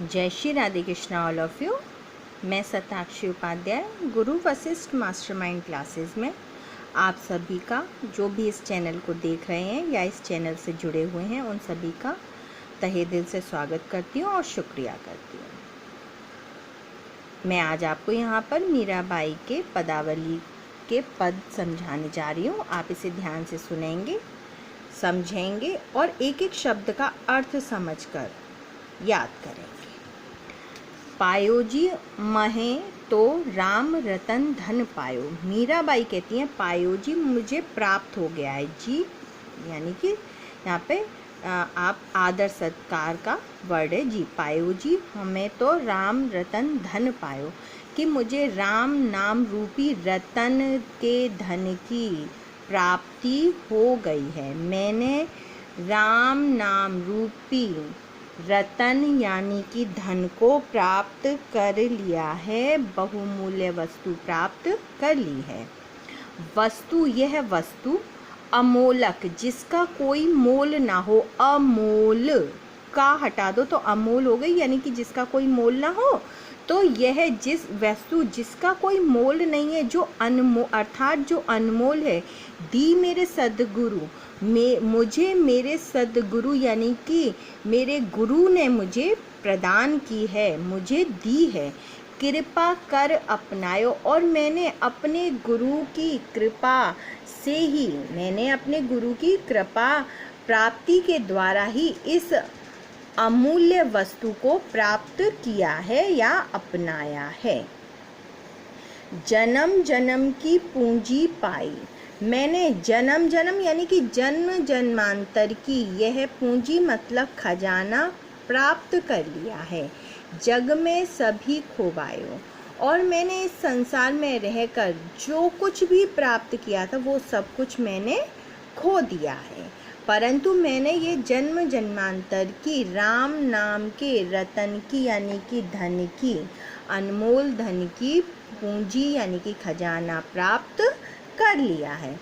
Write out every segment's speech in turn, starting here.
जय Shri Radhe Krishna all of you. मैं सताक्षी उपाध्याय गुरु Vashishtha mastermind classes में आप सभी का, जो भी इस चैनल को देख रहे हैं या इस चैनल से जुड़े हुए हैं, उन सभी का तहे दिल से स्वागत करती हूँ और शुक्रिया करती हूँ। मैं आज आपको यहाँ पर मीराबाई के पदावली के पद समझाने जा रही हूँ। आप इसे ध्यान से सुनेंगे, समझेंगे और एक एक शब्द का अर्थ समझकर याद करेंगे। पायो जी महे तो राम रतन धन पायो। मीराबाई कहती हैं पायो जी मुझे प्राप्त हो गया है। जी यानी कि यहाँ पे आप आदर सत्कार का वर्ड है। जी पायो जी हमें तो राम रतन धन पायो, कि मुझे राम नाम रूपी रतन के धन की प्राप्ति हो गई है। मैंने राम नाम रूपी रतन यानी कि धन को प्राप्त कर लिया है, बहुमूल्य वस्तु प्राप्त कर ली है। वस्तु, यह वस्तु अमोलक, जिसका कोई मोल ना हो। अमोल का हटा दो तो अमोल हो गई, यानी कि जिसका कोई मोल ना हो। तो यह जिस वस्तु जिसका कोई मोल नहीं है, जो अनमोल अर्थात जो अनमोल है, दी मेरे सद्गुरु मुझे मेरे सद्गुरु यानी कि मेरे गुरु ने मुझे प्रदान की है, मुझे दी है। कृपा कर अपनायो, और मैंने अपने गुरु की कृपा से ही, मैंने अपने गुरु की कृपा प्राप्ति के द्वारा ही इस अमूल्य वस्तु को प्राप्त किया है या अपनाया है। जन्म जन्म की पूंजी पाई। मैंने जन्म जन्म यानी कि जन्म जन्मांतर की यह पूंजी मतलब खजाना प्राप्त कर लिया है। जग में सभी खोबायो, और मैंने इस संसार में रहकर जो कुछ भी प्राप्त किया था वो सब कुछ मैंने खो दिया है। परंतु मैंने ये जन्म जन्मांतर की राम नाम के रतन की यानी कि धन की, अनमोल धन की पूंजी यानी कि खजाना प्राप्त कर लिया है।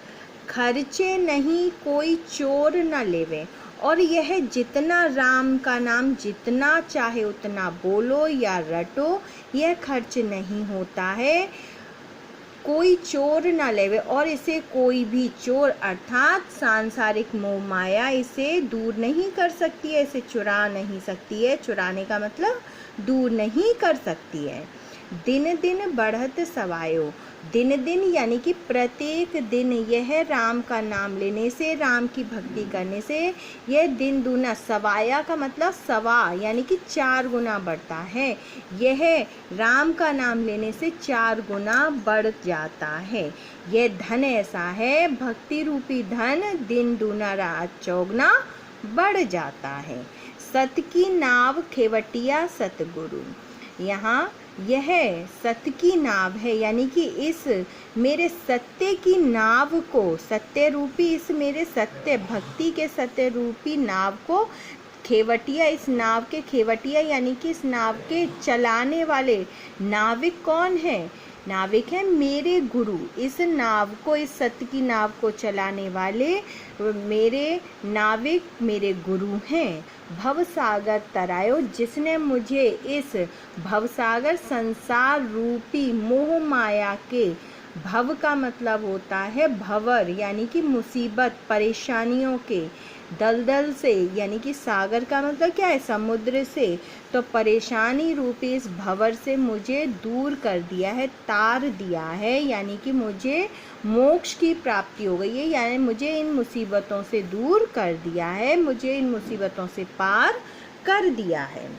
खर्चे नहीं कोई चोर न लेवे, और यह जितना राम का नाम जितना चाहे उतना बोलो या रटो, यह खर्च नहीं होता है, कोई चोर न लेवे। और इसे कोई भी चोर अर्थात सांसारिक मोह माया इसे दूर नहीं कर सकती है, इसे चुरा नहीं सकती है। चुराने का मतलब दूर नहीं कर सकती है। दिन दिन बढ़त सवायो, दिन दिन यानी कि प्रत्येक दिन यह राम का नाम लेने से, राम की भक्ति करने से यह दिन दूना, सवाया का मतलब सवा यानी कि 4 गुना बढ़ता है। यह राम का नाम लेने से 4 गुना बढ़ जाता है। यह धन ऐसा है, भक्ति रूपी धन दिन दूना रात चौगुना बढ़ जाता है। सत की नाव खेवटिया सतगुरु। यहाँ यह सत्य की नाव है, यानी कि इस मेरे सत्य की नाव को, सत्य रूपी इस मेरे सत्य भक्ति के सत्य रूपी नाव को खेवटिया, इस नाव के खेवटिया यानी कि इस नाव के चलाने वाले नाविक कौन है? नाविक है मेरे गुरु। इस नाव को, इस सत्य की नाव को चलाने वाले मेरे नाविक मेरे गुरु हैं। भवसागर तरायो, जिसने मुझे इस भवसागर संसार रूपी मोह माया के, भव का मतलब होता है भंवर यानी कि मुसीबत परेशानियों के, दलदल से यानी कि सागर का मतलब क्या है? समुद्र से। तो परेशानी रूपी इस भंवर से मुझे दूर कर दिया है, तार दिया है, यानी कि मुझे मोक्ष की प्राप्ति हो गई है, यानी मुझे इन मुसीबतों से दूर कर दिया है, मुझे इन मुसीबतों से पार कर दिया है।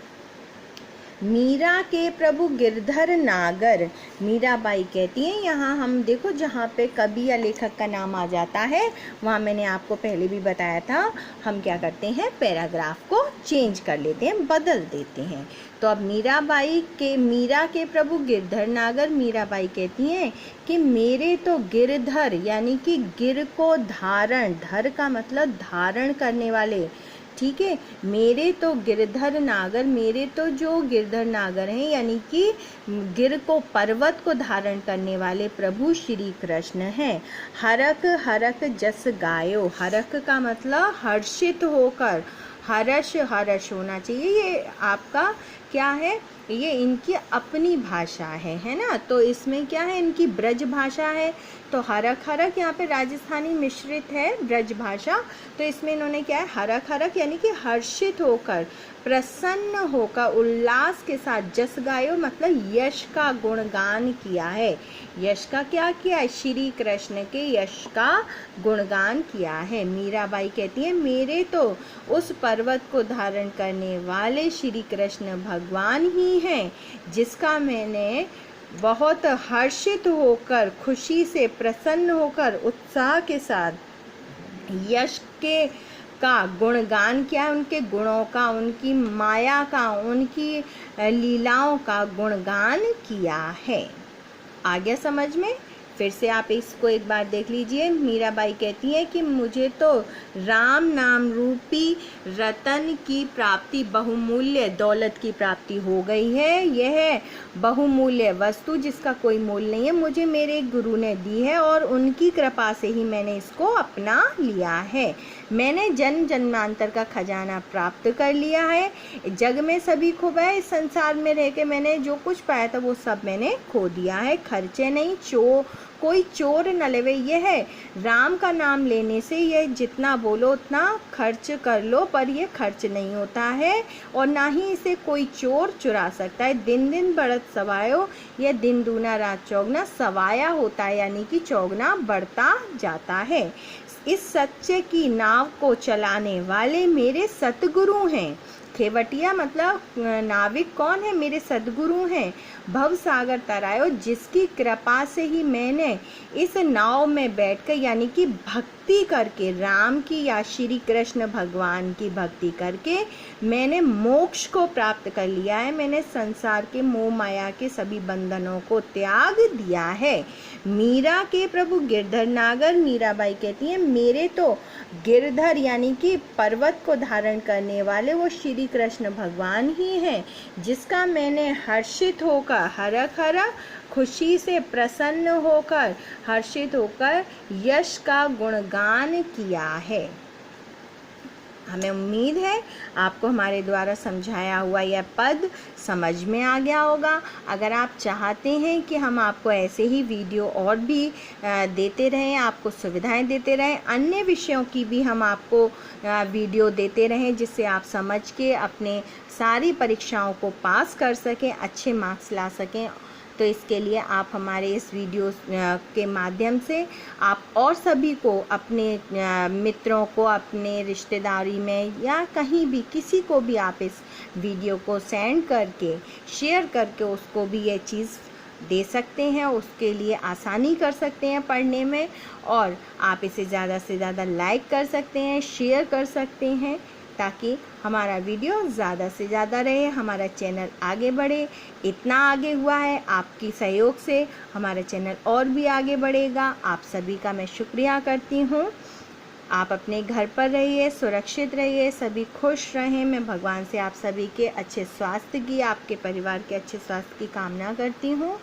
मीरा के प्रभु गिरधर नागर। मीराबाई कहती हैं, यहाँ हम देखो जहाँ पे कवि या लेखक का नाम आ जाता है वहाँ मैंने आपको पहले भी बताया था, हम क्या करते हैं पैराग्राफ को चेंज कर लेते हैं, बदल देते हैं। तो अब मीरा के प्रभु गिरधर नागर। मीराबाई कहती हैं कि मेरे तो गिरधर यानी कि गिर को धारण, धर का मतलब धारण करने वाले, ठीक है। मेरे तो गिरधर नागर, मेरे तो जो गिरधर नागर हैं यानी कि गिर को, पर्वत को धारण करने वाले प्रभु श्री कृष्ण हैं। हरक हरक जस गायो, हरक का मतलब हर्षित होकर, हर्ष होना चाहिए। ये आपका क्या है, ये इनकी अपनी भाषा है ना। तो इसमें क्या है, इनकी ब्रज भाषा है। तो हरक हरक यहाँ पे राजस्थानी मिश्रित है ब्रज भाषा। तो इसमें इन्होंने क्या है, हरक हरक यानी कि हर्षित होकर, प्रसन्न होकर, उल्लास के साथ जस गायो मतलब यश का गुणगान किया है। यश का क्या किया है, श्री कृष्ण के यश का गुणगान किया है। मीराबाई कहती है मेरे तो उस पर्वत को धारण करने वाले श्री कृष्ण भगवान ही हैं, जिसका मैंने बहुत हर्षित होकर, खुशी से, प्रसन्न होकर, उत्साह के साथ यश के का गुणगान किया, उनके गुणों का, उनकी माया का, उनकी लीलाओं का गुणगान किया है। आ गया समझ में? फिर से आप इसको एक बार देख लीजिए। मीराबाई कहती है कि मुझे तो राम नाम रूपी रतन की प्राप्ति, बहुमूल्य दौलत की प्राप्ति हो गई है। यह बहुमूल्य वस्तु जिसका कोई मूल्य नहीं है, मुझे मेरे गुरु ने दी है और उनकी कृपा से ही मैंने इसको अपना लिया है। मैंने जन्म जन्मांतर का खजाना प्राप्त कर लिया है। जग में सभी खूब है, इस संसार में रह के मैंने जो कुछ पाया था वो सब मैंने खो दिया है। खर्चे नहीं, कोई चोर न लेवे। यह है राम का नाम लेने से ये जितना बोलो उतना खर्च कर लो, पर ये खर्च नहीं होता है और ना ही इसे कोई चोर चुरा सकता है। दिन दिन बढ़त सवायो, यह दिन दूना रात चौगुना सवाया होता है, यानी कि चौगुना बढ़ता जाता है। इस सच्चे की नाव को चलाने वाले मेरे सतगुरु हैं। खेवटिया मतलब नाविक कौन है, मेरे सदगुरु हैं। भव सागर तरायो, जिसकी कृपा से ही मैंने इस नाव में बैठकर, यानी कि भक्ति करके, राम की या श्री कृष्ण भगवान की भक्ति करके मैंने मोक्ष को प्राप्त कर लिया है। मैंने संसार के मोह माया के सभी बंधनों को त्याग दिया है। मीरा के प्रभु गिरधर नागर, मीराबाई कहती है मेरे तो गिरधर यानी कि पर्वत को धारण करने वाले वो श्री कृष्ण भगवान ही हैं, जिसका मैंने हर्षित होकर, हरक हरक खुशी से, प्रसन्न होकर, हर्षित होकर यश का गुणगान किया है। हमें उम्मीद है आपको हमारे द्वारा समझाया हुआ यह पद समझ में आ गया होगा। अगर आप चाहते हैं कि हम आपको ऐसे ही वीडियो और भी देते रहें, आपको सुविधाएं देते रहें, अन्य विषयों की भी हम आपको वीडियो देते रहें, जिससे आप समझ के अपने सारी परीक्षाओं को पास कर सकें, अच्छे मार्क्स ला सकें, तो इसके लिए आप हमारे इस वीडियो के माध्यम से आप और सभी को, अपने मित्रों को, अपने रिश्तेदारी में या कहीं भी किसी को भी आप इस वीडियो को सेंड करके, शेयर करके उसको भी ये चीज़ दे सकते हैं, उसके लिए आसानी कर सकते हैं पढ़ने में। और आप इसे ज़्यादा से ज़्यादा लाइक कर सकते हैं, शेयर कर सकते हैं, ताकि हमारा वीडियो ज़्यादा से ज़्यादा रहे, हमारा चैनल आगे बढ़े। इतना आगे हुआ है आपकी सहयोग से, हमारा चैनल और भी आगे बढ़ेगा। आप सभी का मैं शुक्रिया करती हूँ। आप अपने घर पर रहिए, सुरक्षित रहिए, सभी खुश रहें। मैं भगवान से आप सभी के अच्छे स्वास्थ्य की, आपके परिवार के अच्छे स्वास्थ्य की कामना करती हूँ।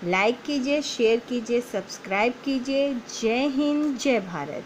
लाइक कीजिए, शेयर कीजिए, सब्सक्राइब कीजिए। जय हिंद, जय भारत।